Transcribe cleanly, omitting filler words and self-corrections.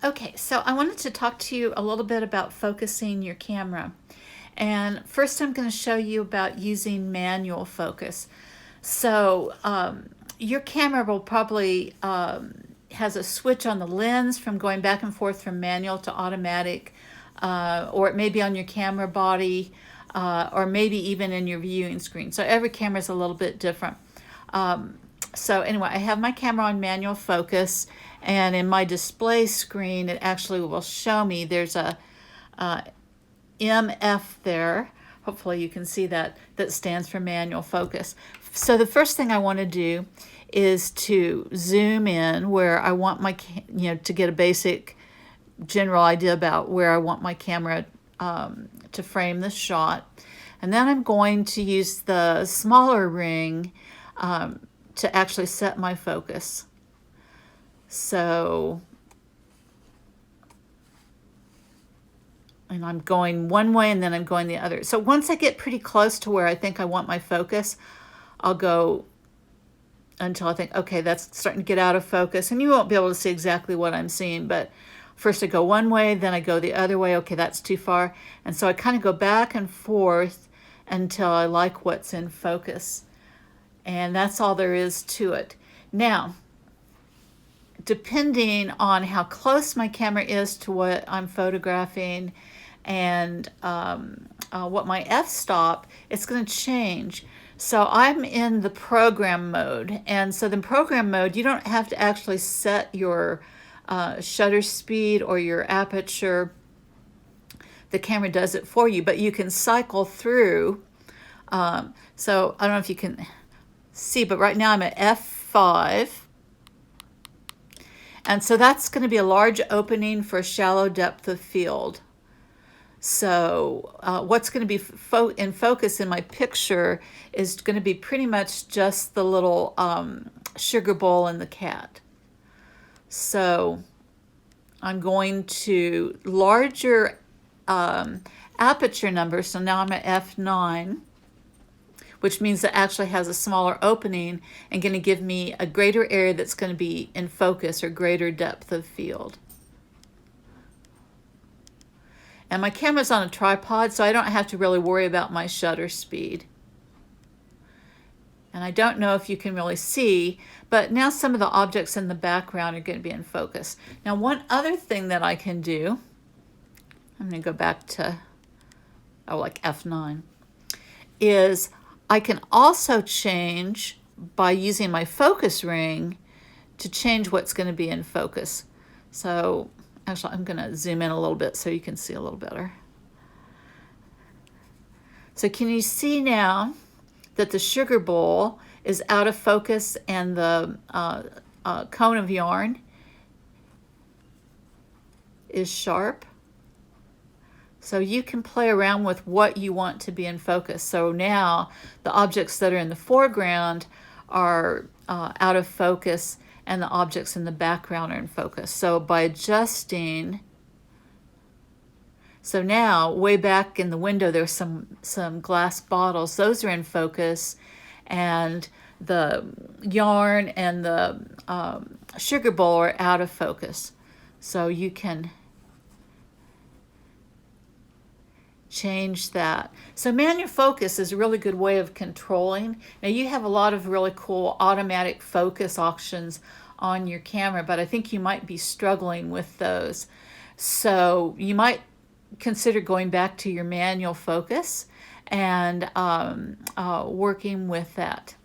Okay, so I wanted to talk to you a little bit about focusing your camera. And first I'm going to show you about using manual focus. So your camera will probably has a switch on the lens from going back and forth from manual to automatic, or it may be on your camera body, or maybe even in your viewing screen. So every camera is a little bit different. So anyway, I have my camera on manual focus, and in my display screen, it actually will show me there's a MF there. Hopefully you can see that stands for manual focus. So the first thing I want to do is to zoom in where I want my, to get a basic general idea about where I want my camera to frame the shot. And then I'm going to use the smaller ring to actually set my focus. So, and I'm going one way and then I'm going the other. So once I get pretty close to where I think I want my focus, I'll go until I think, okay, that's starting to get out of focus. And you won't be able to see exactly what I'm seeing, but first I go one way, then I go the other way. Okay, that's too far. And so I kind of go back and forth until I like what's in focus. And that's all there is to it. Now, depending on how close my camera is to what I'm photographing and what my f-stop, it's going to change. So I'm in the program mode. And so the program mode, you don't have to actually set your shutter speed or your aperture. The camera does it for you, but you can cycle through. So I don't know if you can see, but right now I'm at f5. And so that's going to be a large opening for a shallow depth of field. So what's going to be in focus in my picture is going to be pretty much just the little sugar bowl and the cat. So I'm going to larger aperture number. So now I'm at f9, which means it actually has a smaller opening and going to give me a greater area that's going to be in focus or greater depth of field. And my camera's on a tripod, so I don't have to really worry about my shutter speed. And I don't know if you can really see, but now some of the objects in the background are going to be in focus. Now, one other thing that I can do, I'm going to go back to, like F9, is I can also change by using my focus ring to change what's going to be in focus. So actually, I'm going to zoom in a little bit so you can see a little better. So can you see now that the sugar bowl is out of focus and the cone of yarn is sharp? So you can play around with what you want to be in focus. So now the objects that are in the foreground are out of focus and the objects in the background are in focus. So by adjusting, so now way back in the window there's some glass bottles. Those are in focus, and the yarn and the sugar bowl are out of focus. So you can change that. So manual focus is a really good way of controlling. Now you have a lot of really cool automatic focus options on your camera, but I think you might be struggling with those. So you might consider going back to your manual focus and working with that.